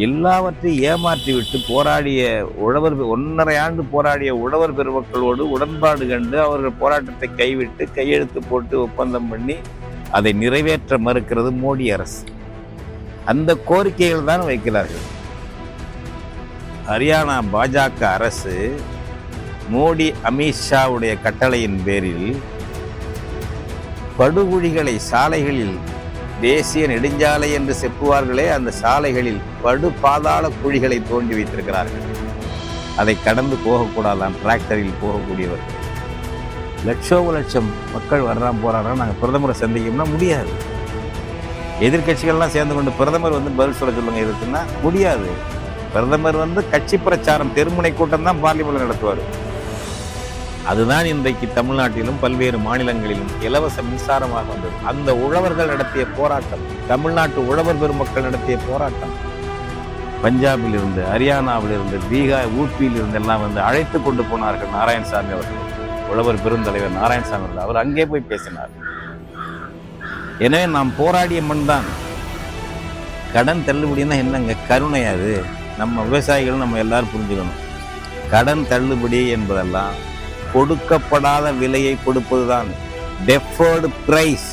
எல்லாவற்றையும் ஏமாற்றிவிட்டு போராடிய உழவர் 1.5 ஆண்டு போராடிய உழவர் பெருமக்களோடு உடன்பாடு கண்டு அவர்கள் போராட்டத்தை கைவிட்டு கையெழுத்து போட்டு ஒப்பந்தம் பண்ணி அதை நிறைவேற்ற மறுக்கிறது மோடி அரசு. அந்த கோரிக்கைகள் தான் வைக்கிறார்கள். ஹரியானா பாஜக அரசு மோடி அமித்ஷாவுடைய கட்டளையின் பேரில் படுகுழிகளை சாலைகளில், தேசிய நெடுஞ்சாலை என்று செப்புவார்களே அந்த சாலைகளில் படு பாதாள குழிகளை தோண்டி வைத்திருக்கிறார்கள். அதை கடந்து போகக்கூடாதான் டிராக்டரில் போகக்கூடியவர்கள். லட்சம் மக்கள் வர்றான் போறாங்க. நாங்கள் பிரதமரை சந்திக்கணும்னா முடியாது. எதிர்கட்சிகள்லாம் சேர்ந்து கொண்டு பிரதமர் பதில் சொல்ல சொல்லுங்க இருக்குன்னா முடியாது. பிரதமர் கட்சி பிரச்சாரம், தெருமுனை கூட்டம் தான் பார்லிமெண்ட் நடத்துவார். அதுதான் இன்றைக்கு தமிழ்நாட்டிலும் பல்வேறு மாநிலங்களிலும் இலவச மின்சாரமாக வந்தது. அந்த உழவர்கள் நடத்திய போராட்டம், தமிழ்நாட்டு உழவர் பெருமக்கள் நடத்திய போராட்டம், பஞ்சாபில் இருந்து, ஹரியானாவில் இருந்து, பீகார், ஊபியில் இருந்து எல்லாம் அழைத்து கொண்டு போனார்கள் நாராயணசாமி அவர்கள். உழவர் பெருந்தலைவர் நாராயணசாமி அவர்கள் அவர் அங்கே போய் பேசினார். எனவே நாம் போராடிய மண் தான். கடன் தள்ளுபடினா என்னங்க, கருணையாது. நம்ம விவசாயிகள் நம்ம எல்லாரும் புரிஞ்சுக்கணும். கடன் தள்ளுபடி என்பதெல்லாம் கொடுக்கப்படாத விலையை கொடுப்பதுதான், டெஃபர்டு பிரைஸ்.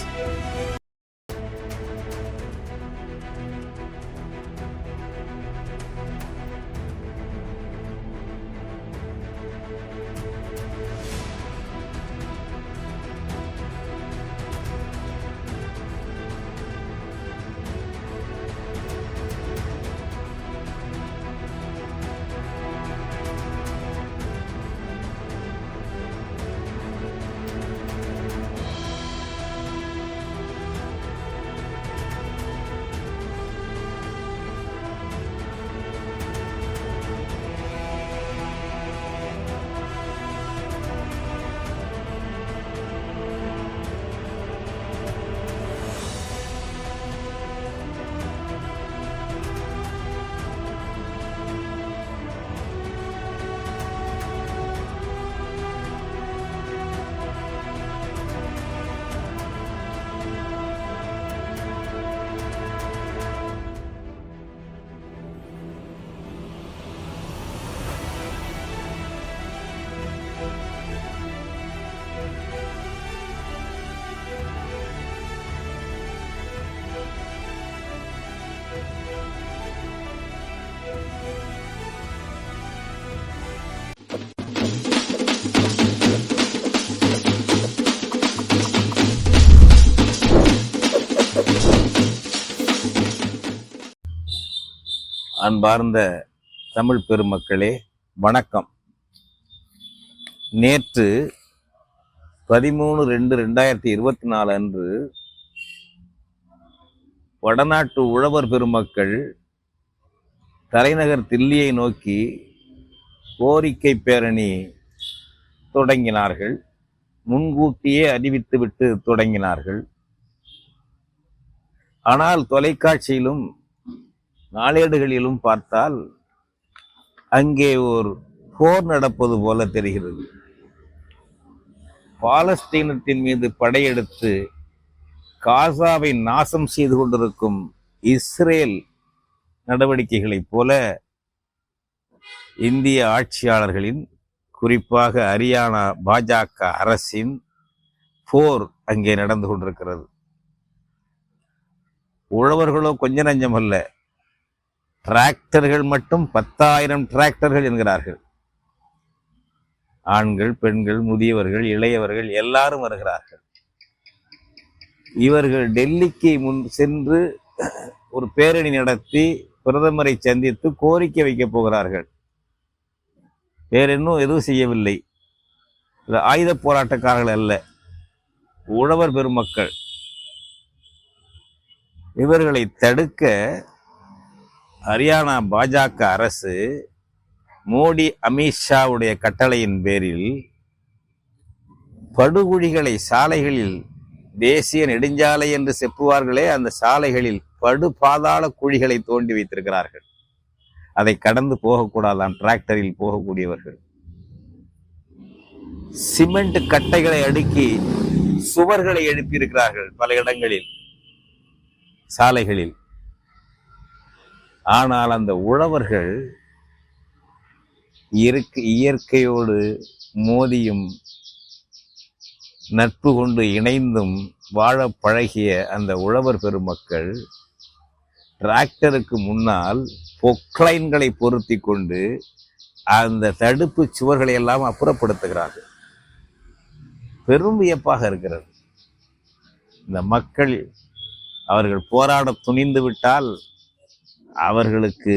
அன்பார்ந்த தமிழ் பெருமக்களே வணக்கம். நேற்று 13/2/2024 அன்று வடநாட்டு உழவர் பெருமக்கள் தலைநகர் தில்லியை நோக்கி கோரிக்கை பேரணி தொடங்கினார்கள். முன்கூட்டியே அறிவித்துவிட்டு தொடங்கினார்கள். ஆனால் தொலைக்காட்சியிலும் நாளேடுகளிலும் பார்த்தால் அங்கே ஒரு போர் நடப்பது போல தெரிகிறது. பாலஸ்தீனத்தின் மீது படையெடுத்து காசாவை நாசம் செய்து கொண்டிருக்கும் இஸ்ரேல் நடவடிக்கைகளைப் போல இந்திய ஆட்சியாளர்களின், குறிப்பாக ஹரியானா பாஜக அரசின் போர் அங்கே நடந்து கொண்டிருக்கிறது. உழவர்களோ கொஞ்ச நஞ்சம் அல்ல, டிராக்டர்கள் மட்டும் 10,000 டிராக்டர்கள் என்கிறார்கள். ஆண்கள், பெண்கள், முதியவர்கள், இளையவர்கள் எல்லாரும் வருகிறார்கள். இவர்கள் டெல்லிக்கு முன் சென்று ஒரு பேரணி நடத்தி பிரதமரை சந்தித்து கோரிக்கை வைக்கப் போகிறார்கள். வேற இன்னும் எதுவும் செய்யவில்லை. ஆயுத போராட்டக்காரர்கள் அல்ல, உழவர் பெருமக்கள். இவர்களை தடுக்க ஹரியானா பாஜக அரசு மோடி அமித்ஷாவுடைய கட்டளையின் பேரில் படுகுழிகளை, சாலைகளில், தேசிய நெடுஞ்சாலை என்று செப்புவார்களே அந்த சாலைகளில் படு பாதாள குழிகளை தோண்டி வைத்திருக்கிறார்கள். அதை கடந்து போகக்கூடாதான் டிராக்டரில் போகக்கூடியவர்கள். சிமெண்ட் கட்டைகளை அடுக்கி சுவர்களை எழுப்பியிருக்கிறார்கள் பல இடங்களில், சாலைகளில். ஆனால் அந்த உழவர்கள் இயற்கையோடு மோதியும் நட்பு கொண்டு இணைந்தும் வாழ பழகிய அந்த உழவர் பெருமக்கள் டிராக்டருக்கு முன்னால் பொக்லைன்களை பொருத்தி கொண்டு அந்த தடுப்பு சுவர்களை எல்லாம் அப்புறப்படுத்துகிறார்கள். பெரும் வியப்பாக இருக்கிறது. இந்த மக்கள் அவர்கள் போராட துணிந்து விட்டால் அவர்களுக்கு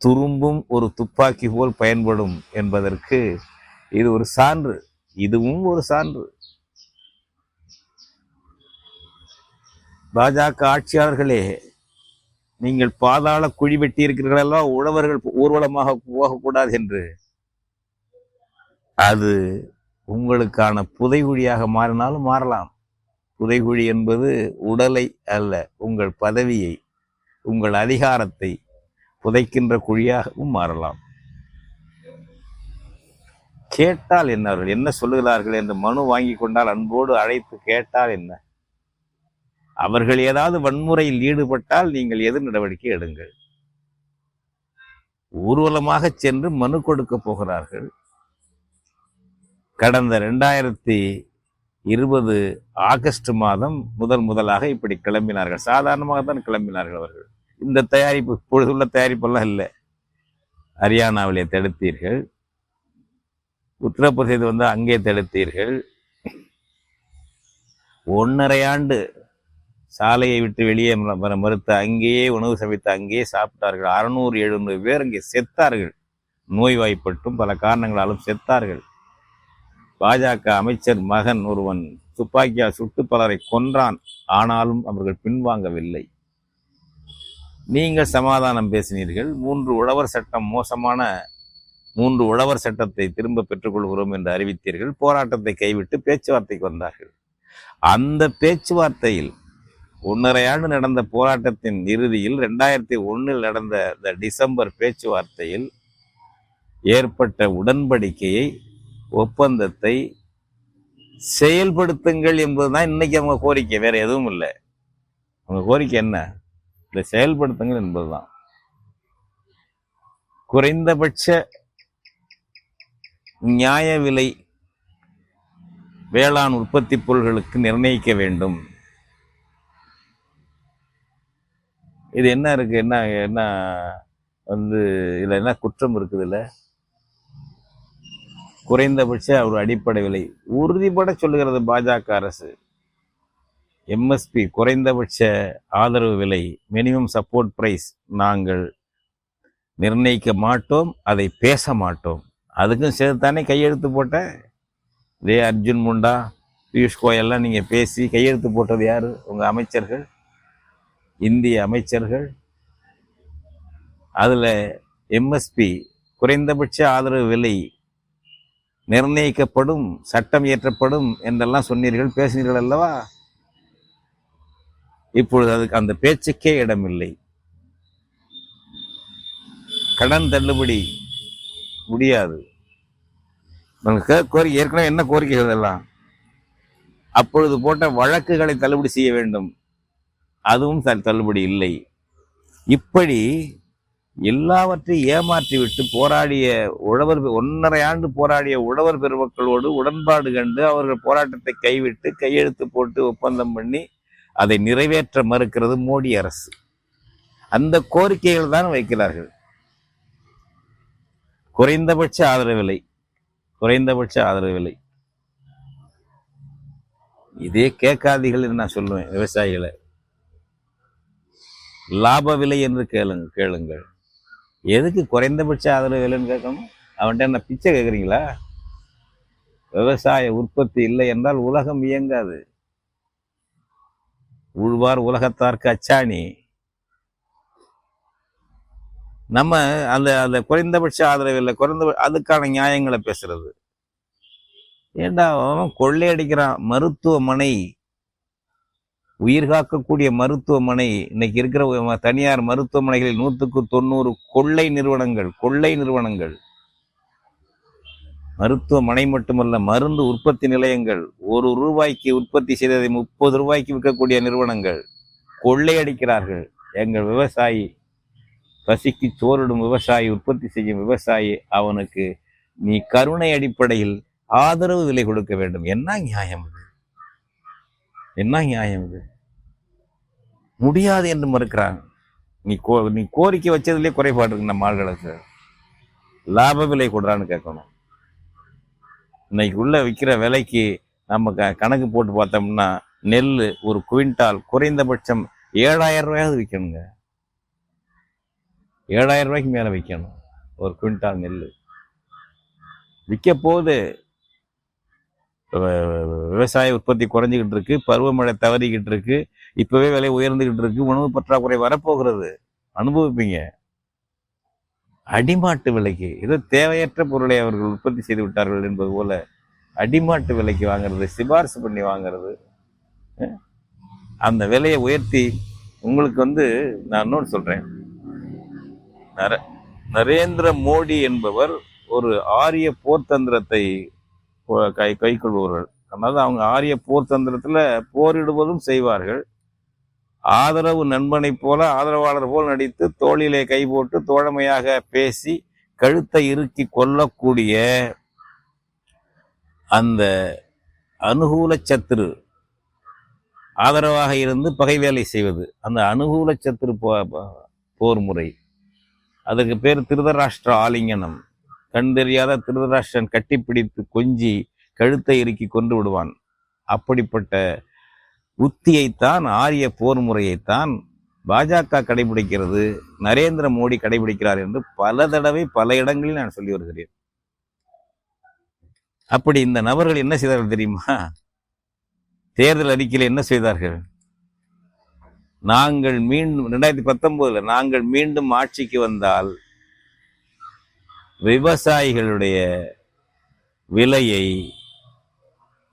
துரும்பும் ஒரு துப்பாக்கி போல் பயன்படும் என்பதற்கு இது ஒரு சான்று. இதுவும் ஒரு சான்று. பாஜக ஆட்சியாளர்களே, நீங்கள் பாதாள குழி வெட்டி இருக்கிறீர்களா உழவர்கள் ஊர்வலமாக போகக்கூடாது என்று. அது உங்களுக்கான புதைகுழியாக மாறினாலும் மாறலாம். புதைகுழி என்பது உடலை அல்ல, உங்கள் பதவியை, உங்கள் அதிகாரத்தை புதைக்கின்ற குழியாகவும் மாறலாம். கேட்டால் என்ன, அவர்கள் என்ன சொல்லுகிறார்கள் என்று மனு வாங்கி கொண்டால் அன்போடு அழைத்து கேட்டால் என்ன? அவர்கள் ஏதாவது வன்முறையில் ஈடுபட்டால் நீங்கள் எதிர் நடவடிக்கை எடுங்கள். ஊர்வலமாக சென்று மனு கொடுக்க போகிறார்கள். கடந்த 2020 ஆகஸ்ட் மாதம் முதலாக இப்படி கிளம்பினார்கள். சாதாரணமாக தான் கிளம்பினார்கள் அவர்கள். இந்த தயாரிப்பு இப்பொழுதுள்ள தயாரிப்பெல்லாம் இல்லை. ஹரியானாவிலே தடுத்தீர்கள், உத்தரப்பிரதேசம் வந்து அங்கே தடுத்தீர்கள். 1.5 ஆண்டு சாலையை விட்டு வெளியே மறுத்த அங்கேயே உணவு சமைத்த அங்கேயே சாப்பிட்டார்கள். 600-700 பேர் அங்கே செத்தார்கள். நோய்வாய்ப்பட்டும் பல காரணங்களாலும் செத்தார்கள். பாஜக அமைச்சர் மகன் ஒருவன் துப்பாக்கியால் சுட்டு பலரை கொன்றான். ஆனாலும் அவர்கள் பின்வாங்கவில்லை. நீங்கள் சமாதானம் பேசினீர்கள். 3 உழவர் சட்டம் மோசமான 3 உழவர் சட்டத்தை திரும்ப பெற்றுக்கொள்கிறோம் என்று அறிவித்தீர்கள். போராட்டத்தை கைவிட்டு பேச்சுவார்த்தைக்கு வந்தார்கள். அந்த பேச்சுவார்த்தையில் 1.5 ஆண்டு நடந்த போராட்டத்தின் இறுதியில் 2001 நடந்த இந்த டிசம்பர் பேச்சுவார்த்தையில் ஏற்பட்ட உடன்படிக்கையை, ஒப்பந்தத்தை செயல்படுத்துங்கள் என்பதுதான் இன்னைக்கு அவங்க கோரிக்கை. வேற எதுவும் இல்லை. அவங்க கோரிக்கை என்ன? இதை செயல்படுத்துங்கள் என்பதுதான். குறைந்தபட்ச நியாய விலை வேளாண் உற்பத்தி பொருள்களுக்கு நிர்ணயிக்க வேண்டும். இது என்ன இருக்கு? என்ன வந்து இதுல என்ன குற்றம் இருக்குது? இல்ல, குறைந்தபட்ச ஒரு அடிப்படை விலை உறுதிப்பட சொல்லுகிறது பாஜக அரசு. எம்எஸ்பி குறைந்தபட்ச ஆதரவு விலை, மினிமம் சப்போர்ட் பிரைஸ் நாங்கள் நிர்ணயிக்க மாட்டோம், அதை பேச மாட்டோம். அதுக்கும் சேர்த்தானே கையெழுத்து போட்ட அர்ஜுன் முண்டா, பியூஷ் கோயல்லாம் நீங்க பேசி கையெழுத்து போட்டது யாரு? உங்க அமைச்சர்கள், இந்திய அமைச்சர்கள். அதுல எம்எஸ்பி குறைந்தபட்ச ஆதரவு விலை நிர்ணயிக்கப்படும், சட்டம் இயற்றப்படும் என்றெல்லாம் சொன்னீர்கள், பேசினீர்கள் அல்லவா? இப்பொழுது அதுக்கு அந்த பேச்சுக்கே இடமில்லை. கடன் தள்ளுபடி முடியாது. கோரிக்கை ஏற்கனவே என்ன கோரிக்கைகள் எல்லாம் அப்பொழுது போட்ட வழக்குகளை தள்ளுபடி செய்ய வேண்டும், அதுவும் தள்ளுபடி இல்லை. இப்படி எல்லாவற்றையும் ஏமாற்றிவிட்டு போராடிய உழவர் 1.5 ஆண்டு போராடிய உழவர் பெருமக்களோடு உடன்பாடு கண்டு அவர்கள் போராட்டத்தை கைவிட்டு கையெழுத்து போட்டு ஒப்பந்தம் பண்ணி அதை நிறைவேற்ற மறுக்கிறது மோடி அரசு. அந்த கோரிக்கைகள் தான் வைக்கிறார்கள். குறைந்தபட்ச ஆதரவு விலை, குறைந்தபட்ச ஆதரவு விலை. இதே கேட்காதீர்கள் என்று நான் சொல்லுவேன். விவசாயிகளை லாப விலை என்று கேளுங்கள். எதுக்கு குறைந்தபட்ச ஆதரவு விலைன்னு கேட்கணும்? அவன்கிட்ட என்ன பிச்சை கேட்குறீங்களா? விவசாய உற்பத்தி இல்லை என்றால் உலகம் இயங்காது. உழ்வார் உலகத்தார்க்கு அச்சாணி. நம்ம அந்த குறைந்தபட்ச ஆதரவு இல்லை, அதுக்கான நியாயங்களை பேசுறது. ஏண்டா அவன் கொள்ளையடிக்கிறான். மருத்துவமனை, உயிர் காக்கக்கூடிய மருத்துவமனை, இன்னைக்கு இருக்கிற தனியார் மருத்துவமனைகளில் 100க்கு 90 கொள்ளை நிறுவனங்கள். மருத்துவமனை மட்டுமல்ல, மருந்து உற்பத்தி நிலையங்கள். 1 ரூபாய்க்கு உற்பத்தி செய்ததை 30 ரூபாய்க்கு விற்கக்கூடிய நிறுவனங்கள் கொள்ளையடிக்கிறார்கள். எங்கள் விவசாயி பசிக்கு சோறிடும் விவசாயி, உற்பத்தி செய்யும் விவசாயி, அவனுக்கு நீ கருணை அடிப்படையில் ஆதரவு விலை கொடுக்க வேண்டும். என்ன நியாயம் இது? என்ன நியாயம் இது? முடியாது என்று மறுக்கிறாங்க. நீ கோரிக்கை வச்சதுலேயே குறைபாடு இருக்கு. நம்ம ஆள்களுக்கு லாப விலை கொடுறான்னு கேட்கணும். இன்னைக்கு உள்ள விற்கிற விலைக்கு நம்ம கணக்கு போட்டு பார்த்தோம்னா நெல் ஒரு குவிண்டால் குறைந்தபட்சம் 7,000 ரூபாயாவது விற்கணுங்க. 7,000 ரூபாய்க்கு மேலே விற்கணும் ஒரு குவிண்டால் நெல். விற்க போது விவசாய உற்பத்தி குறைஞ்சிக்கிட்டு இருக்கு, பருவமழை தவறிக்கிட்டு இருக்கு, இப்பவே விலை உயர்ந்துகிட்டு இருக்கு, உணவு பற்றாக்குறை வரப்போகிறது, அனுபவிப்பீங்க. அடிமாட்டு விலைக்கு ஏதோ தேவையற்ற பொருளை அவர்கள் உற்பத்தி செய்து விட்டார்கள் என்பது போல அடிமாட்டு விலைக்கு வாங்குறது, சிபாரிசு பண்ணி வாங்குறது, அந்த விலையை உயர்த்தி உங்களுக்கு நான் இன்னொன்று சொல்றேன். நரேந்திர மோடி என்பவர் ஒரு ஆரிய போர்த்தந்திரத்தை கைக்கொள்பவர்கள். அதாவது அவங்க ஆரிய போர்த்தந்திரத்துல போரிடுவதும் செய்வார்கள். ஆதரவு நண்பனை போல, ஆதரவாளர் போல் நடித்து, தோளிலே கை போட்டு தோழமையாக பேசி கழுத்தை இறுக்கி கொள்ளக்கூடிய அந்த அனுகூல சத்துரு, ஆதரவாக இருந்து பகை வேலை செய்வது, அந்த அனுகூல சத்துரு போர் முறை. அதுக்கு பேர் திருதராஷ்டிர ஆலிங்கனம். கண் தெரியாத திருதராஷ்டிரன் கட்டிப்பிடித்து கொஞ்சி கழுத்தை இறுக்கி கொண்டு விடுவான். அப்படிப்பட்ட உத்தியைத்தான், ஆரிய போர் முறையைத்தான் பாஜக கடைபிடிக்கிறது, நரேந்திர மோடி கடைபிடிக்கிறார் என்று பல தடவை பல இடங்களில் நான் சொல்லி வருகிறேன். அப்படி இந்த நபர்கள் என்ன செய்தார்கள் தெரியுமா? தேர்தல் அறிக்கையில் என்ன செய்தார்கள்? நாங்கள் மீண்டும் 2019 நாங்கள் மீண்டும் ஆட்சிக்கு வந்தால் விவசாயிகளுடைய விலையை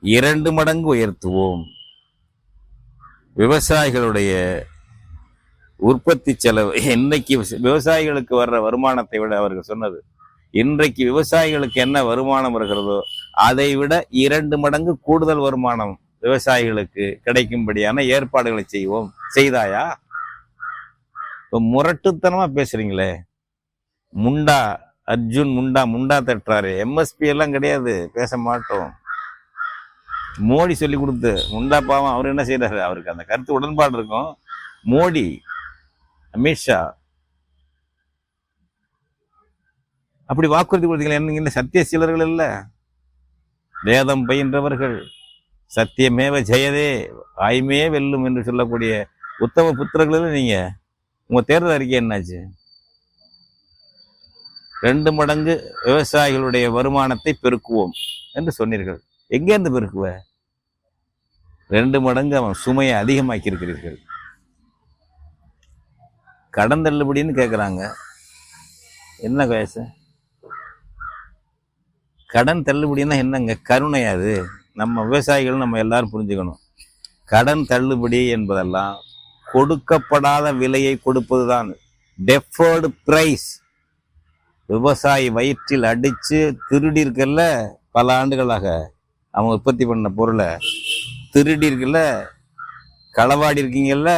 2 மடங்கு உயர்த்துவோம், விவசாயிகளுடைய உற்பத்தி செலவு, இன்னைக்கு விவசாயிகளுக்கு வர்ற வருமானத்தை விட, அவர்கள் சொன்னது, இன்றைக்கு விவசாயிகளுக்கு என்ன வருமானம் வருகிறதோ அதை விட 2 மடங்கு கூடுதல் வருமானம் விவசாயிகளுக்கு கிடைக்கும்படியான ஏற்பாடுகளை செய்வோம். செய்தாயா? இப்ப முரட்டுத்தனமா பேசுறீங்களே. முண்டா அர்ஜுன் முண்டா தட்டுறாரு. எம்எஸ்பி எல்லாம் கிடையாது, பேச மாட்டோம். மோடி சொல்லி கொடுத்து முண்டா பாவம் அவர் என்ன செய்யறாரு? அவருக்கு அந்த கருத்து உடன்பாடு இருக்கும். மோடி, அமித்ஷா அப்படி வாக்குறுதி கொடுத்தீங்களா? என்ன சத்தியசீலர்கள் இல்ல, வேதம் பயின்றவர்கள், சத்தியமேவ ஜெயதே, ஆய்மே வெல்லும் என்று சொல்லக்கூடிய உத்தம புத்திரர்கள். நீங்க உங்க தேர்தல் அறிக்கை என்னாச்சு? 2 மடங்கு விவசாயிகளுடைய வருமானத்தை பெருக்குவோம் என்று சொன்னீர்கள். எங்கேருந்து பெருக்குவ? 2 மடங்கு அவன் சுமையை அதிகமாக்கி இருக்கிறீர்கள். கடன் தள்ளுபடின்னு கேட்குறாங்க. என்ன வயசு? கடன் தள்ளுபடினா என்னங்க? கருணையாது? நம்ம விவசாயிகள் நம்ம எல்லாரும் புரிஞ்சுக்கணும். கடன் தள்ளுபடி என்பதெல்லாம் கொடுக்கப்படாத விலையை கொடுப்பதுதான். Deferred price. விவசாயி வயிற்றில் அடிச்சு திருடி இருக்கல்ல, பல ஆண்டுகளாக அவங்க உற்பத்தி பண்ண பொருளை திருடி இருக்கல, களவாடி இருக்கீங்கல்ல,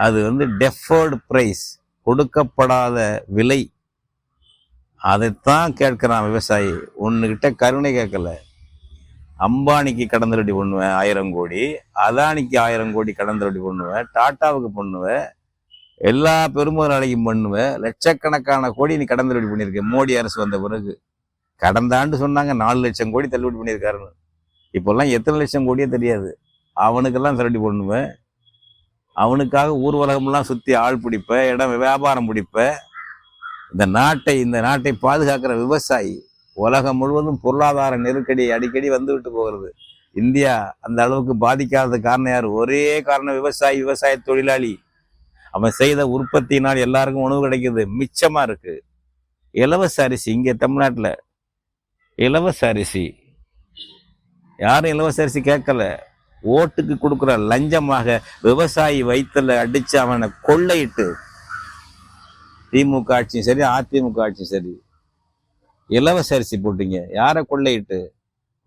அது டெஃபர்டு பிரைஸ், கொடுக்கப்படாத விலை. அதைத்தான் கேட்கிறான் விவசாயி. ஒன்னுகிட்ட கருணை கேட்கல. அம்பானிக்கு கடன் தள்ளுபடி பண்ணுவேன் 1000 கோடி, அதானிக்கு 1000 கோடி கடன் தள்ளுபடி பண்ணுவேன், டாட்டாவுக்கு பண்ணுவேன், எல்லா பெருமுதலாளிக்கும் பண்ணுவேன், லட்சக்கணக்கான கோடி நீ கடன் தள்ளுபடி பண்ணியிருக்க. மோடி அரசு வந்த பிறகு கடந்த ஆண்டு சொன்னாங்க 4 லட்சம் கோடி தள்ளுபடி பண்ணியிருக்காருன்னு. இப்போல்லாம் எத்தனை லட்சம் கோடியே தெரியாது. அவனுக்கெல்லாம் தள்ளுபடி பண்ணுவேன். அவனுக்காக ஊர்வலகம்லாம் சுற்றி ஆள் பிடிப்ப, இடம் வியாபாரம் பிடிப்ப. இந்த நாட்டை பாதுகாக்கிற விவசாயி. உலகம் முழுவதும் பொருளாதார நெருக்கடி அடிக்கடி வந்துவிட்டு போகிறது. இந்தியா அந்த அளவுக்கு பாதிக்காத காரணம் யார்? ஒரே காரணம் விவசாயி, விவசாய தொழிலாளி. அவன் செய்த உற்பத்தினால் எல்லாருக்கும் உணவு கிடைக்குது, மிச்சமா இருக்கு. இலவச அரிசி இங்க தமிழ்நாட்டில் இலவச அரிசி. யாரும் இலவச அரிசி கேட்கல. ஓட்டுக்கு கொடுக்குற லஞ்சமாக விவசாயி வயிற்றுல அடிச்சு அவனை கொள்ளையிட்டு, திமுக ஆட்சியும் சரி அதிமுக ஆட்சியும் சரி, இலவச அரிசி போட்டீங்க. யாரை கொள்ளையிட்டு?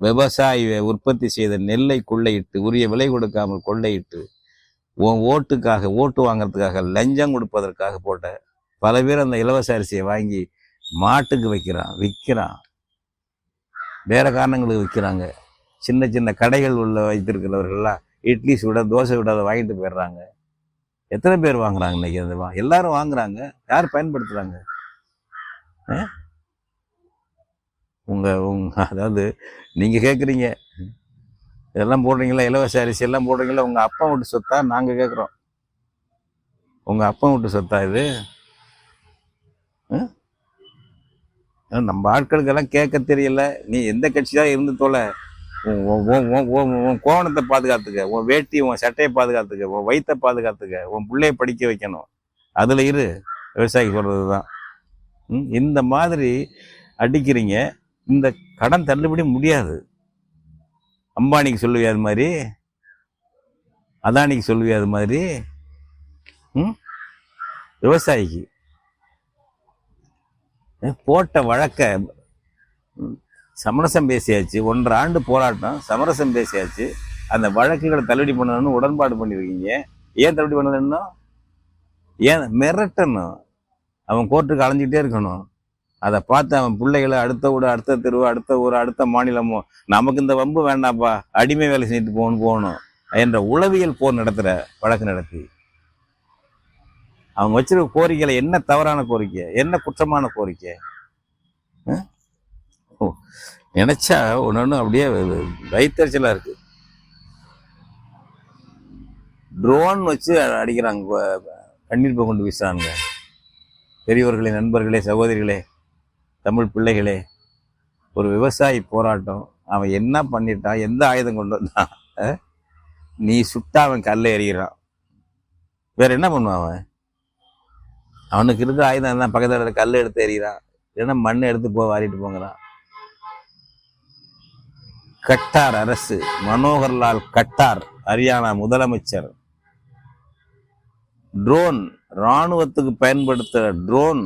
விவசாயி உற்பத்தி செய்த நெல்லை கொள்ளையிட்டு, உரிய விலை கொடுக்காமல் கொள்ளையிட்டு, உன் ஓட்டுக்காக, ஓட்டு வாங்கிறதுக்காக, லஞ்சம் கொடுப்பதற்காக போட்ட பல பேர் அந்த இலவச அரிசியை வாங்கி மாட்டுக்கு விற்கிறான். வேற காரணங்களுக்கு விற்கிறாங்க. சின்ன சின்ன கடைகள் உள்ள வைத்திருக்கிறவர்கள்லாம் இட்லி சுட, தோசை விட அதை வாங்கிட்டு போயிடுறாங்க. எத்தனை பேர் வாங்குறாங்க இன்னைக்கு? அது எல்லாரும் வாங்குறாங்க. யார் பயன்படுத்துறாங்க? உங்க அதாவது நீங்க கேட்குறீங்க, இதெல்லாம் போடுறீங்களா, இலவச அரிசி எல்லாம் போடுறீங்களா, உங்க அப்பா வீட்டு சொத்தா? நாங்க கேட்குறோம், உங்க அப்பா வீட்டு சொத்தா இது? நம்ம ஆட்களுக்கெல்லாம் கேட்க தெரியல. நீ எந்த கட்சி தான் இருந்து தொலை, உன் கோவணத்தை பாதுகாத்துக்க, உன் வேட்டி, உன் சட்டையை பாதுகாத்துக்க, உன் வயிற்றை பாதுகாத்துக்க, உன் பிள்ளைய படிக்க வைக்கணும், அதுல இரு. விவசாயி சொல்றதுதான். இந்த மாதிரி அடிக்கிறீங்க. இந்த கடன் தள்ளுபடி முடியாது. அம்பானிக்கு சொல்லுவியா அது மாதிரி? அதானிக்கு சொல்லுவியா அது மாதிரி? விவசாயிக்கு போட்ட வழக்க சமரசம் பேசியாச்சு. 1.5 ஆண்டு போராட்டம், சமரசம் பேசியாச்சு. அந்த வழக்குகளை தள்ளுபடி பண்ணணும்னு உடன்பாடு பண்ணியிருக்கீங்க. ஏன் தள்ளுபடி பண்ணணும்? ஏன் மிரட்டணும்? அவன் கோர்ட்டுக்கு அலைஞ்சிக்கிட்டே இருக்கணும். அதை பார்த்து அவன் பிள்ளைகளை அடுத்த ஊர், அடுத்த தெருவு, அடுத்த ஊர், அடுத்த மாநிலமோ, நமக்கு இந்த வம்பு வேண்டாப்பா, அடிமை வேலை செஞ்சுட்டு போகணும் என்ற உளவியல் போர் நடத்துகிற வழக்கு நடத்தி அவங்க வச்சிருக்க கோரிக்கையில என்ன தவறான கோரிக்கை, என்ன குற்றமான கோரிக்கை? நினைச்சா ஒன்று அப்படியே வயிற்றுச்சலா இருக்கு. ட்ரோன் வச்சு அடிக்கிறாங்க, கண்ணீர் கொண்டு வீசுறாங்க. பெரியவர்களே, நண்பர்களே, சகோதரிகளே, தமிழ் பிள்ளைகளே, ஒரு விவசாயி போராட்டம். அவன் என்ன பண்ணிட்டான், எந்த ஆயுதம் கொண்டு வந்தான்? நீ சுட்டா அவன் கல்லை எறிகிறான். வேற என்ன பண்ணுவான் அவன்? அவனுக்கு இருக்க ஆயுதம் தான், பக்கத்தில் கல் எடுத்து எறிகிறான், இல்லைன்னா மண்ணை எடுத்து வாரிட்டு போங்கிறான். கட்டார் அரசு, மனோகர்லால் கட்டார், ஹரியானா முதலமைச்சர், ட்ரோன், இராணுவத்துக்கு பயன்படுத்துற ட்ரோன்,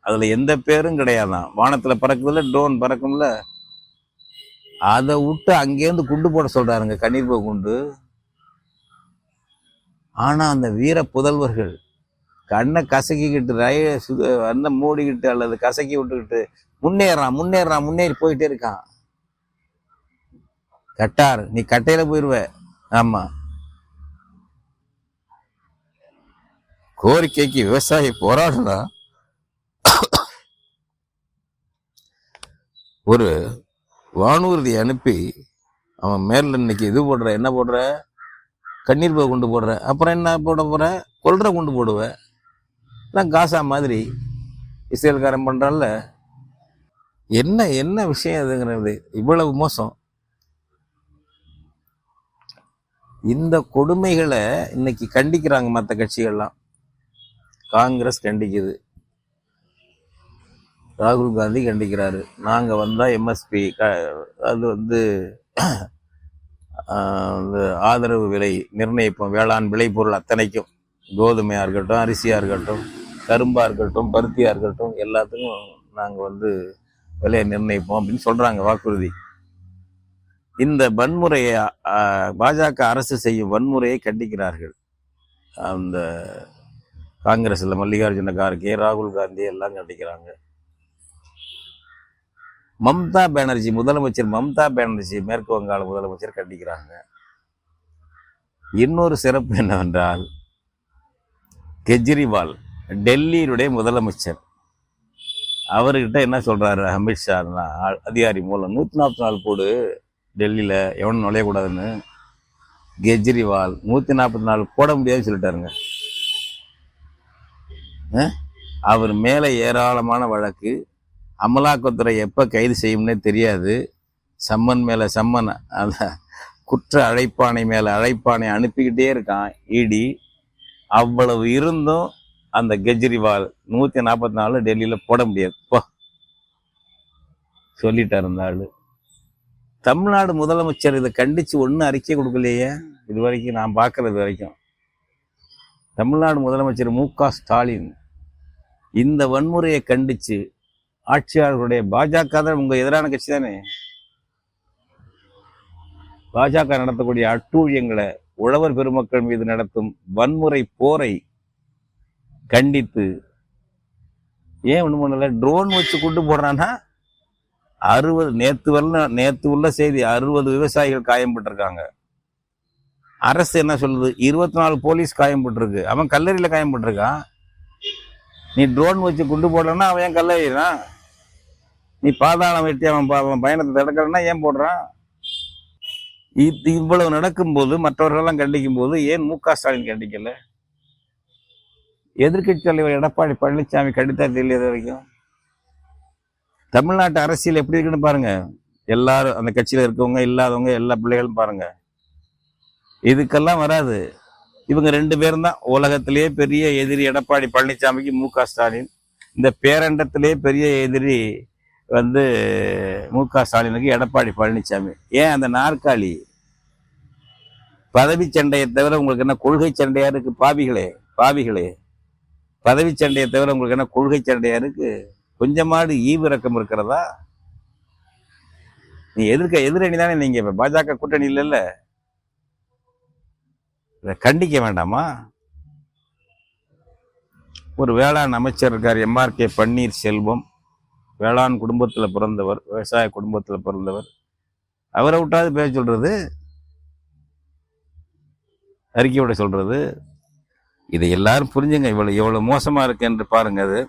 அதுல எந்த பேரும் கிடையாதான். வானத்துல பறக்குதுல, ட்ரோன் பறக்கும்ல, அதை விட்டு அங்கேருந்து குண்டு போட சொல்றாருங்க, கண்ணீர் குண்டு. ஆனா அந்த வீர புதல்வர்கள் கண்ணை கசக்கிக்கிட்டு, அந்த மூடிக்கிட்டு அல்லது கசக்கி விட்டுக்கிட்டு முன்னேறி போயிட்டே இருக்கான். கட்டார், நீ கட்டையில போயிருவ. ஆமா, கோரிக்கைக்கு விவசாயி போராடலாம். ஒரு வானூர்தி அனுப்பி அவன் மேல இன்னைக்கு இது போடுற, என்ன போடுற, கண்ணீர் கொண்டு போடுற, அப்புறம் என்ன போட போற, கொல்ற கொண்டு போடுவ. காசா மாதிரி இஸ்ரேல்காரன் பண்றான்ல. என்ன விஷயம் அதுங்கிறது? இவ்வளவு மோசம். இந்த கொடுமைகளை இன்னைக்கு கண்டிக்கிறாங்க மற்ற கட்சிகள்லாம். காங்கிரஸ் கண்டிக்குது, ராகுல் காந்தி கண்டிக்கிறாரு. நாங்க வந்தா எம்எஸ்பி, அது ஆதரவு விலை நிர்ணயிப்போம், வேளாண் விளைபொருள் அத்தனைக்கும், கோதுமையா இருக்கட்டும், அரிசியா இருக்கட்டும், கரும்பா இருக்கட்டும், பருத்தியா இருக்கட்டும், எல்லாத்துக்கும் நாங்க விலையை நிர்ணயிப்போம் அப்படின்னு சொல்றாங்க, வாக்குறுதி. இந்த வன்முறையை, பாஜக அரசு செய்யும் வன்முறையை கண்டிக்கிறார்கள். அந்த காங்கிரஸ்ல மல்லிகார்ஜுன கார்கே, ராகுல் காந்தி எல்லாம் கண்டிக்கிறாங்க. மம்தா பானர்ஜி, முதலமைச்சர் மம்தா பானர்ஜி, மேற்கு வங்காள முதலமைச்சர் கண்டிக்கிறாங்க. இன்னொரு சிறப்பு என்னவென்றால், கெஜ்ரிவால், டெல்லியினுடைய முதலமைச்சர், அவர்கிட்ட என்ன சொல்றாரு அமித்ஷா அதிகாரி மூலம், 144 போடு டெல்லியில, எவனும் நுழையக்கூடாதுன்னு. கெஜ்ரிவால் 144 போட முடியாதுன்னு சொல்லிட்டாருங்க. அவர் மேல ஏராளமான வழக்கு, அமலாக்கத்துறை எப்ப கைது செய்யும்னே தெரியாது. சம்மன் மேல சம்மன், அந்த குற்ற அழைப்பாணை மேல அழைப்பாணை அனுப்பிக்கிட்டே இருக்கான் இடி. அவ்வளவு இருந்தும் அந்த கெஜ்ரிவால் 144 டெல்லியில போட முடியாது சொல்லிட்டார் அந்த ஆளு. தமிழ்நாடு முதலமைச்சர் இதை கண்டிச்சு ஒன்னும் அறிக்கை கொடுக்கலையே இது வரைக்கும், நான் பார்க்கறது வரைக்கும். தமிழ்நாடு முதலமைச்சர் மு.க. ஸ்டாலின் இந்த வன்முறையை கண்டிச்சு, ஆட்சியாளர்களுடைய, பாஜக தான் உங்க எதிரான கட்சி தானே, பாஜக நடத்தக்கூடிய அட்டூழியங்களை உழவர் பெருமக்கள் மீது நடத்தும் வன்முறை போரை கண்டித்து ஏன் ஒண்ணு பண்ணல, ட்ரோன் வச்சு கொண்டு போடுறான்னா 60 நேத்து உள்ள செய்தி 60 விவசாயிகள் காயம்பட்டிருக்காங்க. அரசு என்ன சொல்லுது, 24 போலீஸ் காயம்பட்டிருக்கு. அவன் கல்லறையில காயம்பட்டிருக்கான். நீ ட்ரோன் வச்சு கொண்டு போடலன்னா அவன் ஏன் கல்லறையிறான்? நீ பாதாளம் வெட்டி அவன் பயணத்தை தடுக்கலன்னா ஏன் போடுறான்? இவ்வளவு நடக்கும்போது மற்றவர்களெல்லாம் கண்டிக்கும் போது ஏன் மு.க. ஸ்டாலின் கண்டிக்கல? எதிர்கட்சி தலைவர் எடப்பாடி பழனிசாமி கண்டித்தா தெரியல வரைக்கும். தமிழ்நாட்டு அரசியல் எப்படி இருக்குன்னு பாருங்க. எல்லாரும் அந்த கட்சியில இருக்கவங்க இல்லாதவங்க எல்லா பிள்ளைகளும் பாருங்க. இதுக்கெல்லாம் வராது. இவங்க 2 பேரும் தான் உலகத்திலேயே பெரிய எதிரி எடப்பாடி பழனிசாமிக்கு மு.க. ஸ்டாலின். இந்த பேரண்டத்திலே பெரிய எதிரி மு.க. ஸ்டாலினுக்கு எடப்பாடி பழனிசாமி. ஏன் அந்த நாற்காலி பதவி சண்டையை தவிர உங்களுக்கு என்ன கொள்கை சண்டையா இருக்கு? பாவிகளே பதவி சண்டையை தவிர உங்களுக்கு என்ன கொள்கை சண்டையா இருக்கு? கொஞ்சமாடு ஈவிரக்கம் இருக்கிறதா? நீ எதிரணி தானே நீங்க. இப்ப பாஜக கூட்டணி இல்லைல்ல, கண்டிக்க வேண்டாமா? ஒரு வேளாண் அமைச்சர் இருக்கார், எம்.ஆர்.கே. பன்னீர்செல்வம். வேளாண் குடும்பத்துல பிறந்தவர், விவசாய குடும்பத்துல பிறந்தவர். அவரை விட்டாது பேச சொல்றது, அறிக்கையோட சொல்றது. இதை எல்லாரும் புரிஞ்சுங்க. எவ்வளவு மோசமா இருக்கு என்று பாருங்க. அது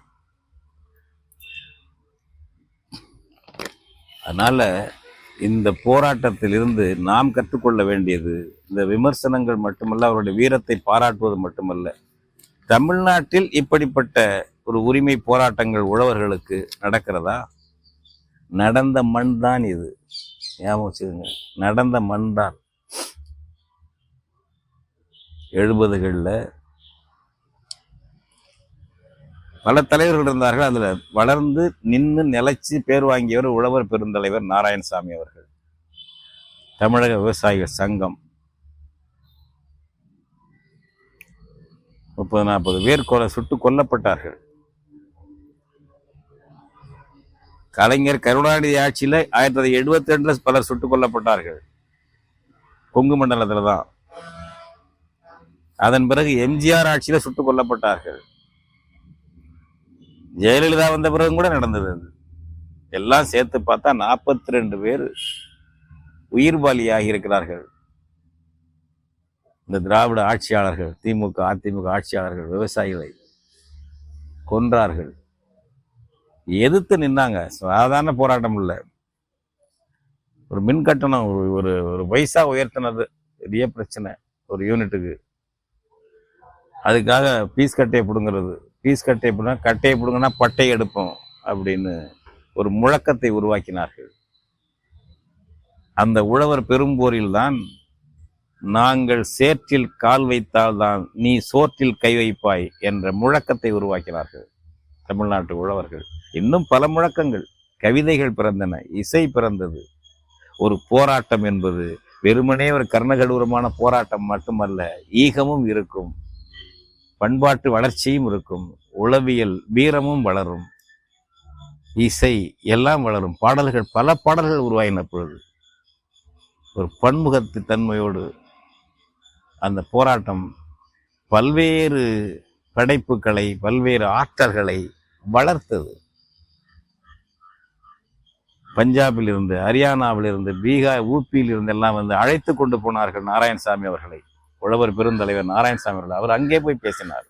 அதனால இந்த போராட்டத்தில் இருந்து நாம் கற்றுக்கொள்ள வேண்டியது இந்த விமர்சனங்கள் மட்டுமல்ல, அவருடைய வீரத்தை பாராட்டுவது மட்டுமல்ல, தமிழ்நாட்டில் இப்படிப்பட்ட ஒரு உரிமை போராட்டங்கள் உழவர்களுக்கு நடக்கிறதா? நடந்த மண் தான் இது. ஞாபகம் வச்சுக்கோங்க, நடந்த மண் தான். 70களில் பல தலைவர்கள் இருந்தார்கள். அதுல வளர்ந்து நின்று நிலைச்சு பேர் வாங்கியவர் உழவர் பெருந்தலைவர் நாராயணசாமி அவர்கள். தமிழக விவசாயிகள் சங்கம் 30-40 பேர் சுட்டு கொல்லப்பட்டார்கள். கலைஞர் கருணாநிதி ஆட்சியில 1972 பலர் சுட்டுக் கொல்லப்பட்டார்கள், கொங்கு மண்டலத்துல தான். அதன் பிறகு எம்ஜிஆர் ஆட்சியில சுட்டுக் கொல்லப்பட்டார்கள். ஜெயலலிதா வந்த பிறகு கூட நடந்தது. எல்லாம் சேர்த்து பார்த்தா 42 பேர் உயிர் பலியாகி இருக்கிறார்கள். இந்த திராவிட ஆட்சியாளர்கள், திமுக அதிமுக ஆட்சியாளர்கள் விவசாயிகளை கொன்றார்கள். எதிர்த்து நின்னாங்க. சாதாரண போராட்டம் இல்லை. ஒரு மின் கட்டணம் ஒரு பைசா உயர்த்தினது பெரிய பிரச்சனை ஒரு யூனிட்டுக்கு. அதுக்காக பீஸ் கட்டையை பிடுங்கிறது. பீஸ் கட்டையை பிடுங்கன்னா பட்டை எடுப்போம் அப்படின்னு ஒரு முழக்கத்தை உருவாக்கினார்கள். அந்த உழவர் பெரும்போரில் தான் நாங்கள் சேற்றில் கால் வைத்தால்தான் நீ சோற்றில் கை வைப்பாய் என்ற முழக்கத்தை உருவாக்கினார்கள் தமிழ்நாட்டு உழவர்கள். இன்னும் பல முழக்கங்கள், கவிதைகள் பிறந்தன, இசை பிறந்தது. ஒரு போராட்டம் என்பது வெறுமனே ஒரு கர்ணகடூரமான போராட்டம் மட்டுமல்ல, ஈகமும் இருக்கும், பண்பாட்டு வளர்ச்சியும் இருக்கும், உளவியல் வீரமும் வளரும், இசை எல்லாம் வளரும். பாடல்கள், பல பாடல்கள் உருவாயின. பொழுது ஒரு பன்முகத்து தன்மையோடு அந்த போராட்டம் பல்வேறு படைப்புகளை, பல்வேறு ஆற்றல்களை வளர்த்தது. பஞ்சாபில் இருந்து, ஹரியானாவில் இருந்து, பீகார், ஊப்பியில் இருந்து எல்லாம் அழைத்து கொண்டு போனார்கள் நாராயணசாமி அவர்களை. உழவர் பெருந்தலைவர் நாராயணசாமி அவர்கள் அவர் அங்கே போய் பேசினார்.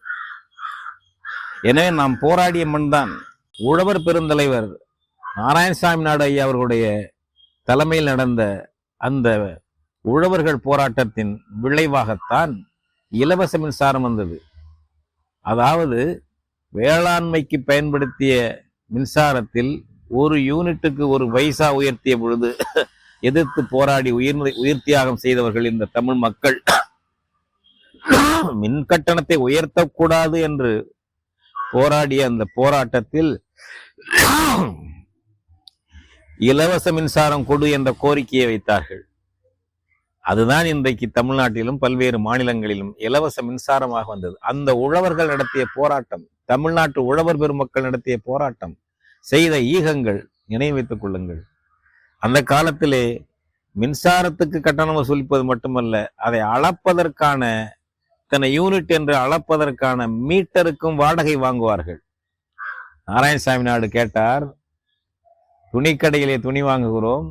எனவே நாம் போராடிய மண் தான். உழவர் பெருந்தலைவர் நாராயணசாமி நாடு ஐயா அவர்களுடைய தலைமையில் நடந்த அந்த உழவர்கள் போராட்டத்தின் விளைவாகத்தான் இலவச மின்சாரம் வந்தது. அதாவது வேளாண்மைக்கு பயன்படுத்திய மின்சாரத்தில் ஒரு யூனிட்டுக்கு ஒரு பைசா உயர்த்திய பொழுது எதிர்த்து போராடி உயிர் தியாகம் செய்தவர்கள் இந்த தமிழ் மக்கள். மின் கட்டணத்தை உயர்த்தக்கூடாது என்று போராடிய அந்த போராட்டத்தில் இலவச மின்சாரம் கொடு என்ற கோரிக்கையை வைத்தார்கள். அதுதான் இன்றைக்கு தமிழ்நாட்டிலும் பல்வேறு மாநிலங்களிலும் இலவச மின்சாரமாக வந்தது. அந்த உழவர்கள் நடத்திய போராட்டம், தமிழ்நாட்டு உழவர் பெருமக்கள் நடத்திய போராட்டம், செய்த ஈகங்கள் நினைவு வைத்துக் கொள்ளுங்கள். அந்த காலத்திலே மின்சாரத்துக்கு கட்டணம் வசூலிப்பது மட்டுமல்ல, அதை அளப்பதற்கான இத்தனை யூனிட் என்று அளப்பதற்கான மீட்டருக்கும் வாடகை வாங்குவார்கள். நாராயணசாமி நாயுடு கேட்டார், துணிக்கடையிலே துணி வாங்குகிறோம்,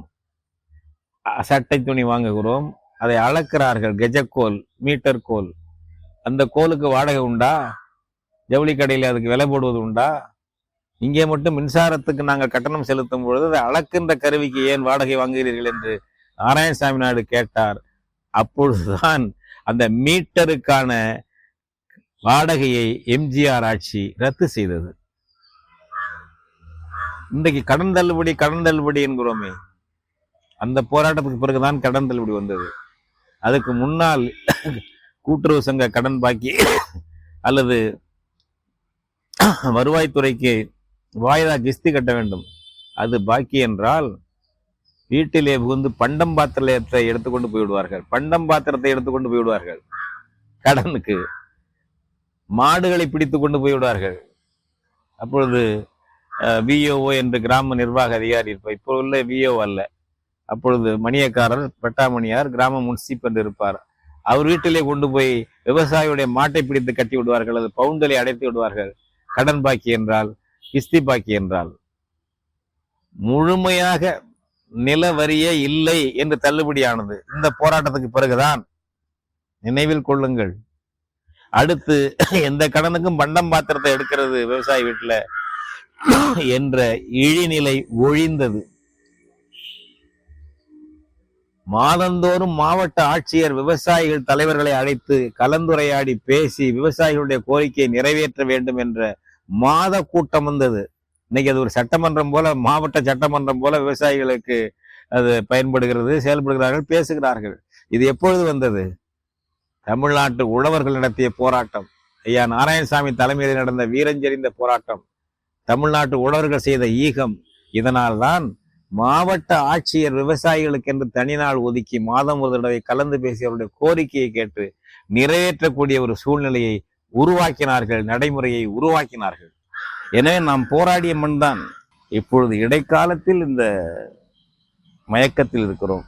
சட்டை துணி வாங்குகிறோம், அதை அளக்கிறார்கள், கெஜக்கோல், மீட்டர் கோல். அந்த கோலுக்கு வாடகை உண்டா? ஜவுளி கடையில் அதுக்கு விலை போடுவது உண்டா? இங்கே மட்டும் மின்சாரத்துக்கு நாங்கள் கட்டணம் செலுத்தும் பொழுது அதை அளக்கின்ற கருவிக்கு ஏன் வாடகை வாங்குகிறீர்கள் என்று நாராயணசாமி நாயுடு கேட்டார். அப்பொழுதுதான் அந்த மீட்டருக்கான வாடகையை எம்ஜிஆர் ஆட்சி ரத்து செய்தது. இன்றைக்கு கடன் தள்ளுபடி என்கிறோமே, அந்த போராட்டத்துக்கு பிறகுதான் கடன் தள்ளுபடி வந்தது. அதுக்கு முன்னால் கூட்டுறவு சங்க கடன் பாக்கி அல்லது வருவாய்த்துறைக்கு வாய்தா கிஸ்தி கட்ட வேண்டும், அது பாக்கி என்றால் வீட்டிலே புகுந்து பண்டம் பாத்திரத்தை எடுத்துக்கொண்டு போய்விடுவார்கள். பண்டம் பாத்திரத்தை எடுத்துக்கொண்டு போய்விடுவார்கள். கடனுக்கு மாடுகளை பிடித்து கொண்டு போய்விடுவார்கள். அப்பொழுது விஓஓ என்று கிராம நிர்வாக அதிகாரி இருப்பார். இப்போ உள்ள விஓ அல்ல, அப்பொழுது மணியக்காரர், பெட்டாமணியார், கிராம முன்சிப் என்று இருப்பார். அவர் வீட்டிலே கொண்டு போய் விவசாயியுடைய மாட்டை பிடித்து கட்டி விடுவார்கள், அது பவுண்டலை அடைத்து விடுவார்கள். கடன் பாக்கி என்றால், கிஸ்தி பாக்கி என்றால். முழுமையாக நில வரியே இல்லை என்று தள்ளுபடியானது இந்த போராட்டத்துக்கு பிறகுதான், நினைவில் கொள்ளுங்கள். அடுத்து எந்த கடனுக்கும் பண்டம் பாத்திரத்தை எடுக்கிறது விவசாயி வீட்டுல என்ற இழிநிலை ஒழிந்தது. மாதந்தோறும் மாவட்ட ஆட்சியர் விவசாயிகள் தலைவர்களை அழைத்து கலந்துரையாடி பேசி விவசாயிகளுடைய கோரிக்கையை நிறைவேற்ற வேண்டும் என்ற மாத கூட்டம் வந்தது. இன்னைக்கு அது ஒரு சட்டமன்றம் போல, மாவட்ட சட்டமன்றம் போல விவசாயிகளுக்கு அது பயன்படுகிறது, செயல்படுகிறார்கள், பேசுகிறார்கள். இது எப்பொழுது வந்தது? தமிழ்நாட்டு உழவர்கள் நடத்திய போராட்டம், ஐயா நாராயணசாமி தலைமையில் நடந்த வீரஞ்செறிந்த போராட்டம், தமிழ்நாட்டு உழவர்கள் செய்த ஈகம். இதனால்தான் மாவட்ட ஆட்சியர் விவசாயிகளுக்கு என்று தனி நாள் ஒதுக்கி மாதம் ஒரு தடவை கலந்து பேசி அவருடைய கோரிக்கையை கேட்டு நிறைவேற்றக்கூடிய ஒரு சூழ்நிலையை உருவாக்கினார்கள், நடைமுறையை உருவாக்கினார்கள். எனவே நாம் போராடிய மண் தான். இப்பொழுது இடைக்காலத்தில் இந்த மயக்கத்தில் இருக்கிறோம்.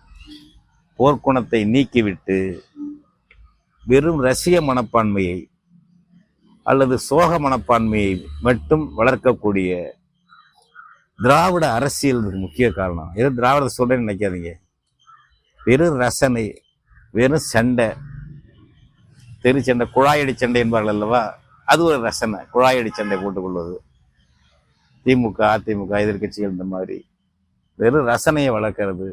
போர்க்குணத்தை நீக்கிவிட்டு வெறும் ரசிக மனப்பான்மையை அல்லது சோக மனப்பான்மையை மட்டும் வளர்க்கக்கூடிய திராவிட அரசியல் முக்கிய காரணம். ஏதோ திராவிட சொல்றேன்னு நினைக்காதீங்க. வெறும் ரசனை, வெறும் சண்டை, தெரு சண்டை, குழாயடி சண்டை என்பார்கள் அல்லவா, அது ஒரு ரசனை. குழாயடி சண்டை போட்டுக்கொள்வது, திமுக அதிமுக எதிர்கட்சிகள் இந்த மாதிரி வெறும் ரசனையை வளர்க்கறது,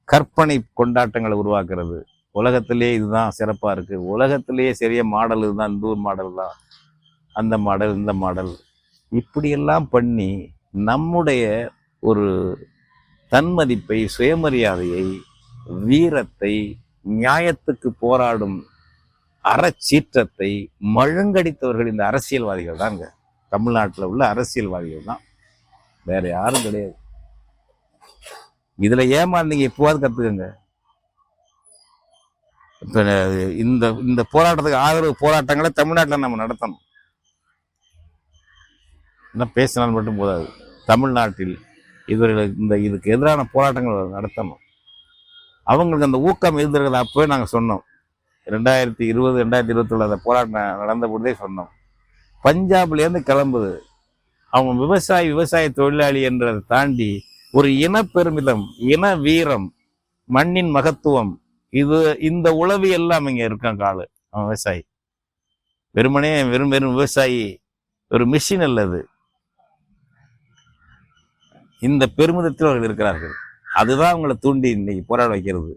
கற்பனை கொண்டாட்டங்களை உருவாக்குறது. உலகத்திலேயே இதுதான் சிறப்பா இருக்கு, உலகத்திலேயே சரிய மாடல் இதுதான், இந்த ஊர் மாடல் தான், அந்த மாடல் இந்த மாடல், இப்படியெல்லாம் பண்ணி நம்முடைய ஒரு தன்மதிப்பை, சுயமரியாதையை, வீரத்தை, நியாயத்துக்கு போராடும் அறச்சீற்றத்தை மழுங்கடித்தவர்கள் இந்த அரசியல்வாதிகள் தாங்க. தமிழ்நாட்டில் உள்ள அரசியல்வாதிகள் தான், வேற யாரும் கிடையாது. இதுல ஏமாந்தீங்க, இப்போவாது கத்துக்கங்க. இப்ப இந்த போராட்டத்துக்கு ஆதரவு போராட்டங்களை தமிழ்நாட்டில் நம்ம நடத்தணும். பேசினால் மட்டும் போதாது, தமிழ்நாட்டில் இதுக்கு எதிரான போராட்டங்கள் நடத்தணும். அவங்களுக்கு அந்த ஊக்கம் இருந்திருக்கிறது. அப்பவே நாங்கள் சொன்னோம், 2020 2021 அந்த போராட்டம் நடந்த பொழுதே சொன்னோம். பஞ்சாப்லேருந்து கிளம்புது, அவங்க விவசாய தொழிலாளி என்றதை தாண்டி ஒரு இனப்பெருமிதம், இன வீரம், மண்ணின் மகத்துவம், இந்த உளவு எல்லாம் இங்க இருக்கான். காலு அவன் விவசாயி, வெறுமனே வெறும் விவசாயி ஒரு மிஷின் அல்லது. இந்த பெருமிதத்தில் அவர்கள் இருக்கிறார்கள். அதுதான் அவங்களை தூண்டி இன்னைக்கு போராட வைக்கிறது.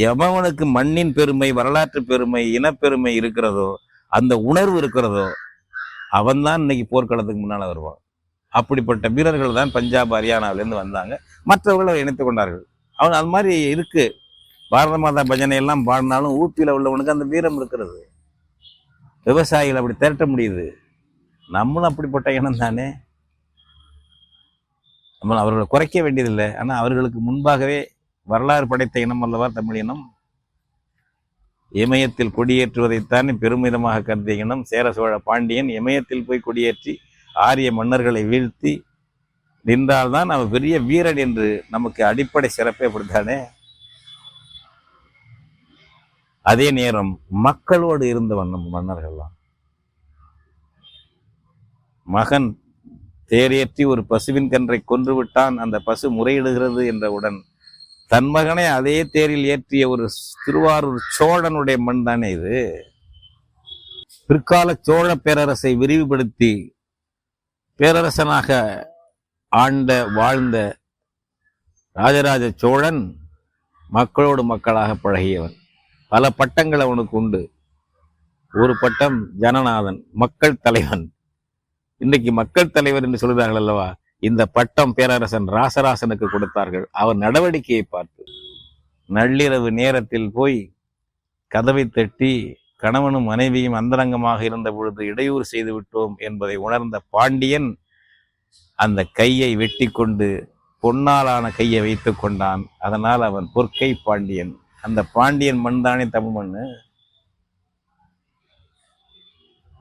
எவனுக்கு மண்ணின் பெருமை, வரலாற்று பெருமை, இனப்பெருமை இருக்கிறதோ, அந்த உணர்வு இருக்கிறதோ, அவன் தான் இன்னைக்கு போர்க்களத்துக்கு முன்னால வருவான். அப்படிப்பட்ட வீரர்கள் தான் பஞ்சாப் ஹரியானாவிலேருந்து வந்தாங்க. மற்றவர்கள் அவர் இணைத்து கொண்டார்கள். அவன் அது மாதிரி இருக்கு. பாரத மாதா பஜனை எல்லாம் பாடினாலும் ஊப்பியில் உள்ளவனுக்கு அந்த வீரம் இருக்கிறது. விவசாயிகள் அப்படி திரட்ட முடியுது. நம்மளும் அப்படிப்பட்ட இனம் தானே. நம்ம அவர்களை குறைக்க வேண்டியதில்லை. ஆனால் அவர்களுக்கு முன்பாகவே வரலாறு படைத்த இனம் அல்லவா தமிழ் இனம். இமயத்தில் கொடியேற்றுவதைத்தானே பெருமிதமாக கருதிய இனம் சேர சோழ பாண்டியன். இமயத்தில் போய் கொடியேற்றி ஆரிய மன்னர்களை வீழ்த்தி நின்றால்தான் அவன் பெரிய வீரன் என்று நமக்கு அடிப்படை சிறப்பே அப்படித்தானே. அதே நேரம் மக்களோடு இருந்தவன் நம்ம மன்னர்கள்லாம். மகன் தேரேற்றி ஒரு பசுவின் கன்றை கொன்று விட்டான், அந்த பசு முறையிடுகிறது என்றவுடன் தன் மகனை அதே தேரில் ஏற்றிய ஒரு திருவாரூர் சோழனுடைய மண் தானே இது. பிற்கால சோழ பேரரசை விரிவுபடுத்தி பேரரசனாக ஆண்ட வாழ்ந்த ராஜராஜ சோழன் மக்களோடு மக்களாக பழகியவன். பல பட்டங்கள் அவனுக்கு உண்டு. ஒரு பட்டம் ஜனநாதன், மக்கள் தலைவன். இன்னைக்கு மக்கள் தலைவர் என்று சொல்கிறார்கள் அல்லவா, இந்த பட்டம் பேரரசன் ராசராசனுக்கு கொடுத்தார்கள். அவர் நடவடிக்கையை பார்த்து நள்ளிரவு நேரத்தில் போய் கதவை தட்டி கணவனும் மனைவியும் அந்தரங்கமாக இருந்த பொழுது இடையூறு செய்து விட்டோம் என்பதை உணர்ந்த பாண்டியன் அந்த கையை வெட்டி கொண்டு பொன்னாலான கையை வைத்து கொண்டான். அதனால் அவன் பொற்கை பாண்டியன். அந்த பாண்டியன் மண் தானே தமிழ் மண்ணு.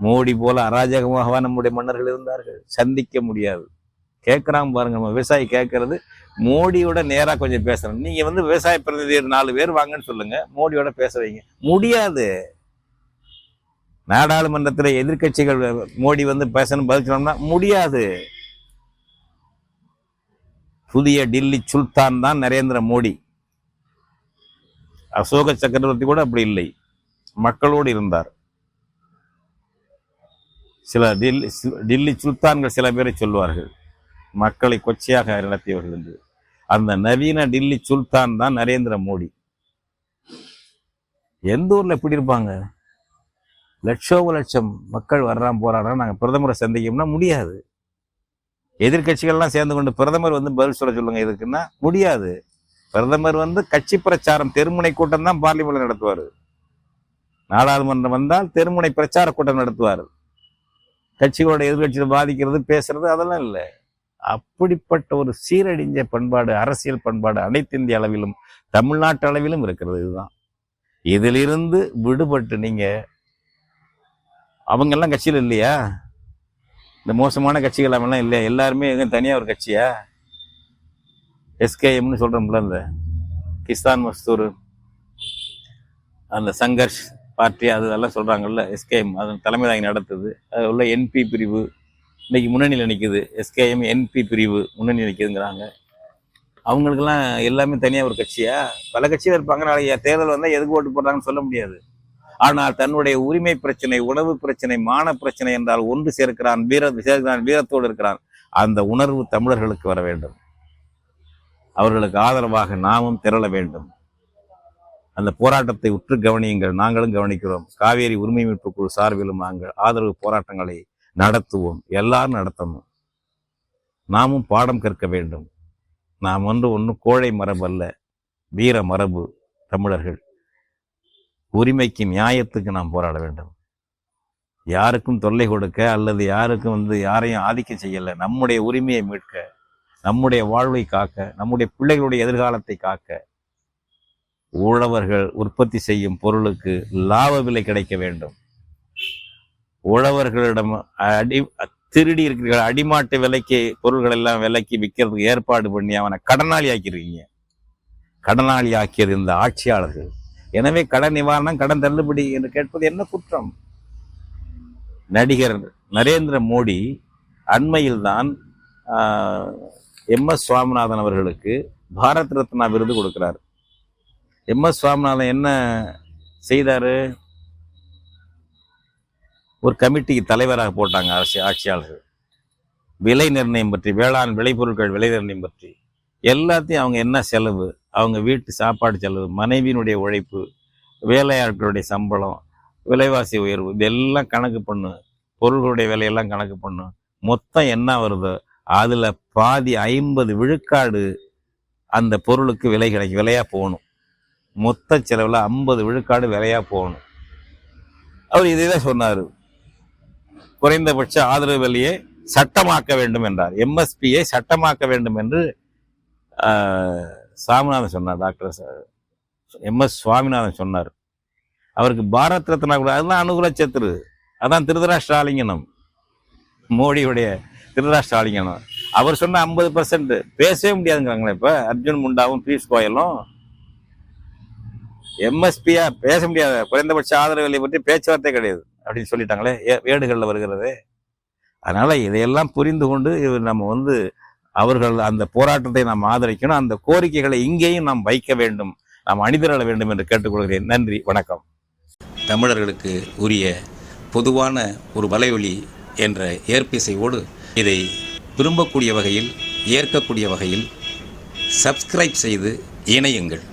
மோடி போல அராஜகமாகவா நம்முடைய மன்னர்கள் இருந்தார்கள்? சந்திக்க முடியாது. கேட்கறான் பாருங்க, நம்ம விவசாயி கேட்கறது மோடியோட நேரா கொஞ்சம் பேசணும். நீங்க விவசாய பிரதிநிதிகள் 4 பேர் வாங்கன்னு சொல்லுங்க, மோடியோட பேச வைங்க. முடியாது. நாடாளுமன்றத்தில் எதிர்கட்சிகள் மோடி பேசணும் பதில் சொன்னோம்னா முடியாது. புதிய டில்லி சுல்தான் தான் நரேந்திர மோடி. அசோக சக்கரவர்த்தி கூட அப்படி இல்லை, மக்களோடு இருந்தார். சில டில்லி சுல்தான்கள் சில பேரை சொல்வார்கள் மக்களை கொச்சையாக நடத்தியவர்கள் என்று. அந்த நவீன டில்லி சுல்தான் தான் நரேந்திர மோடி. எந்த ஊர்ல எப்படி இருப்பாங்க? லட்சம் மக்கள் வர்றான் போறான், நாங்க பிரதமரை சந்திக்கணும்னா முடியாது. எதிர்கட்சிகள்லாம் சேர்ந்து கொண்டு பிரதமர் பதில் சொல்லுங்க இதுக்குன்னா முடியாது. பிரதமர் கட்சி பிரச்சாரம் தெருமுனை கூட்டம் தான் பார்லிமெண்ட்ல நடத்துவார். நாடாளுமன்றம் வந்தால் தெருமுனை பிரச்சார கூட்டம் நடத்துவார். கட்சிகளோட எதிர்கட்சியில் பாதிக்கிறது பேசுறது அதெல்லாம் இல்லை. அப்படிப்பட்ட ஒரு சீரழிஞ்ச பண்பாடு, அரசியல் பண்பாடு அனைத்து இந்திய அளவிலும் தமிழ்நாட்டு அளவிலும் இருக்கிறது. இதுதான். இதிலிருந்து விடுபட்டு நீங்க அவங்க எல்லாம் கட்சியில் இல்லையா? இந்த மோசமான கட்சிகள் அவெல்லாம் இல்லையா? எல்லாருமே தனியா ஒரு கட்சியா? எஸ்கேஎம்னு சொல்றோம்ல, இந்த கிசான் மஸ்தூர் அந்த சங்கர்ஷ் பார்ட்டி அதெல்லாம் சொல்றாங்கல்ல, எஸ்கேஎம் அதன் தலைமை தாங்கி நடத்துது. அது உள்ள என்பி பிரிவு இன்னைக்கு முன்னணியில் நிற்குது. எஸ்கேஎம் என்பி பிரிவு முன்னணி நிற்குதுங்கிறாங்க. அவங்களுக்கெல்லாம் எல்லாமே தனியாக ஒரு கட்சியா? பல கட்சியில் இருப்பாங்க. நாளைக்கு தேர்தல் வந்தால் எதுக்கு ஓட்டு போடுறாங்கன்னு சொல்ல முடியாது. ஆனால் தன்னுடைய உரிமை பிரச்சனை, உணவு பிரச்சனை, மான பிரச்சனை என்றால் ஒன்று சேர்க்கிறான், வீரத்தோடு இருக்கிறான். அந்த உணர்வு தமிழர்களுக்கு வர வேண்டும். அவர்களுக்கு ஆதரவாக நாமும் திரள வேண்டும். அந்த போராட்டத்தை உற்று கவனியுங்கள். நாங்களும் கவனிக்கிறோம். காவேரி உரிமை மீட்பு குழு சார்பிலும் நாங்கள் ஆதரவு போராட்டங்களை நடத்துவோம். எல்லாரும் நடத்தணும். நாமும் பாடம் கற்க வேண்டும். நாம் ஒன்றும் கோழை மரபு அல்ல, வீர மரபு தமிழர்கள். உரிமைக்கு நியாயத்துக்கு நாம் போராட வேண்டும். யாருக்கும் தொல்லை கொடுக்க அல்லது யாருக்கும் யாரையும் ஆதிக்க செய்யல. நம்முடைய உரிமையை மீட்க, நம்முடைய வாழ்வை காக்க, நம்முடைய பிள்ளைகளுடைய எதிர்காலத்தை காக்க உழவர்கள் உற்பத்தி செய்யும் பொருளுக்கு லாப விலை கிடைக்க வேண்டும். உழவர்களிடம் திருடி இருக்கிற அடிமாட்டு விலைக்கு பொருள்கள் எல்லாம் விலைக்கு விற்கிறதுக்கு ஏற்பாடு பண்ணி அவனை கடனாளி ஆக்கியிருக்கீங்க. கடனாளி ஆக்கியது இந்த ஆட்சியாளர்கள். எனவே கடன் நிவாரணம், கடன் தள்ளுபடி என்று கேட்பது என்ன குற்றம்? நடிகர் நரேந்திர மோடி அண்மையில் தான் MS சுவாமிநாதன் அவர்களுக்கு பாரத் ரத்னா விருது கொடுக்கிறார். MS சுவாமிநாதன் என்ன செய்தாரு? ஒரு கமிட்டிக்கு தலைவராக போட்டாங்க ஆட்சியாளர்கள். விலை நிர்ணயம் பற்றி, வேளாண் விளைபொருட்கள் விலை நிர்ணயம் பற்றி எல்லாத்தையும் அவங்க என்ன செலவு, அவங்க வீட்டு சாப்பாடு செலவு, மனைவியினுடைய உழைப்பு, வேலையாட்களுடைய சம்பளம், விலைவாசி உயர்வு, இதெல்லாம் கணக்கு பண்ணு. பொருள்களுடைய விலையெல்லாம் கணக்கு பண்ணு. மொத்தம் என்ன வருதோ அதுல பாதி 50 விழுக்காடு அந்த பொருளுக்கு விலையா போகணும். மொத்த செலவுல 50 விழுக்காடு விலையா போகணும். அவர் இதைதான் சொன்னாரு. குறைந்தபட்ச ஆதரவு விலையை சட்டமாக்க வேண்டும் என்றார். MSPயை சட்டமாக்க வேண்டும் என்று சாமிநாதன் சொன்னார். டாக்டர் MS சுவாமிநாதன் சொன்னார். அவருக்கு பாரத் ரத்னா கூட அதுதான் அனுகூல சத்துரு. அதான் திருதராஷ்டிர ஆலிங்கனம், மோடியுடைய திருதராஷ்டிர ஆலிங்கனம். அவர் சொன்ன 50% பேசவே முடியாதுங்கிறாங்களே. இப்ப அர்ஜுன் முண்டாவும் பியூஷ் கோயலும் எம்எஸ்பியா பேச முடியாத குறைந்தபட்ச ஆதரவு விலை பற்றி பேச்சுவார்த்தை கிடையாது அப்படின்னு சொல்லிட்டாங்களே ஏடுகளில் வருகிறது. அதனால இதையெல்லாம் புரிந்து கொண்டு நம்ம அவர்கள் அந்த போராட்டத்தை நாம் ஆதரிக்கணும். அந்த கோரிக்கைகளை இங்கேயும் நாம் வைக்க வேண்டும், நாம் அணிதிரள வேண்டும் என்று கேட்டுக்கொள்கிறேன். நன்றி, வணக்கம். தமிழர்களுக்கு உரிய பொதுவான ஒரு வலையொலி என்ற ஏற்பிசையோடு இதை விரும்பக்கூடிய வகையில், ஏற்கக்கூடிய வகையில் சப்ஸ்கிரைப் செய்து இணையுங்கள்.